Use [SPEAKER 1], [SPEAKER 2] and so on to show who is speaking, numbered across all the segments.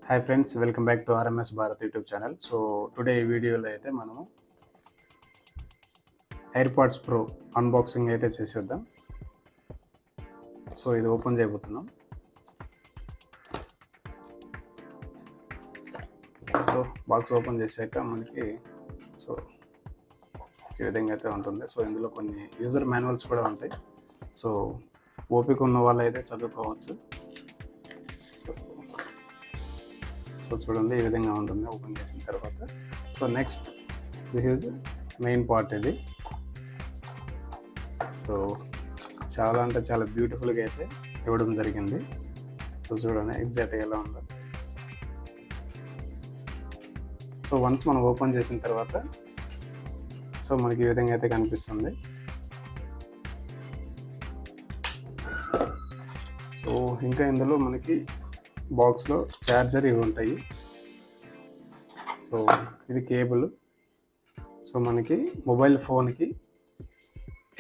[SPEAKER 1] Hi friends, welcome back to RMS Bharat YouTube channel. So today ఈ వీడియోలో అయితే మనము ఎయిర్పాడ్స్ ప్రో అన్బాక్సింగ్ అయితే చేసేద్దాం. సో ఇది ఓపెన్ చేయబోతున్నాం. సో బాక్స్ ఓపెన్ చేశాక మనకి సో ఈ విధంగా అయితే ఉంటుంది. సో ఇందులో కొన్ని యూజర్ మాన్యువల్స్ కూడా ఉంటాయి. సో ఓపిక ఉన్న వాళ్ళు అయితే చదువుకోవచ్చు. సో చూడండి, ఈ విధంగా ఉంటుంది ఓపెన్ చేసిన తర్వాత. So next this is main part. ఇది సో చాలా అంటే చాలా బ్యూటిఫుల్గా అయితే ఇవ్వడం జరిగింది. సో చూడండి ఎగ్జాక్ట్గా ఎలా ఉందో. సో వన్స్ మనం ఓపెన్ చేసిన తర్వాత సో మనకి ఈ విధంగా అయితే కనిపిస్తుంది. సో ఇంకా ఇందులో మనకి బాక్స్లో ఛార్జర్ ఇవి ఉంటాయి. సో ఇది కేబుల్. సో మనకి మొబైల్ ఫోన్కి,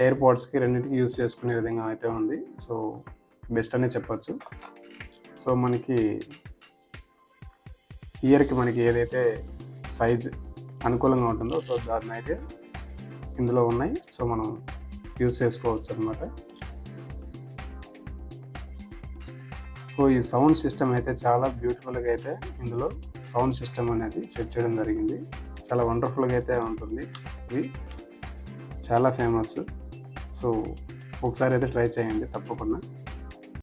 [SPEAKER 1] ఎయిర్పాడ్స్కి రెండింటికి యూజ్ చేసుకునే విధంగా అయితే ఉంది. సో బెస్ట్ అనే చెప్పచ్చు. సో మనకి ఇయర్కి మనకి ఏదైతే సైజ్ అనుకూలంగా ఉంటుందో సో దాన్ని అయితే ఇందులో ఉన్నాయి. సో మనం యూజ్ చేసుకోవచ్చు అనమాట. సో ఈ సౌండ్ సిస్టమ్ అయితే చాలా బ్యూటిఫుల్గా అయితే ఇందులో సౌండ్ సిస్టమ్ అనేది సెట్ చేయడం జరిగింది. చాలా వండర్ఫుల్గా అయితే ఉంటుంది. ఇవి చాలా ఫేమస్. సో ఒకసారి అయితే ట్రై చేయండి తప్పకుండా.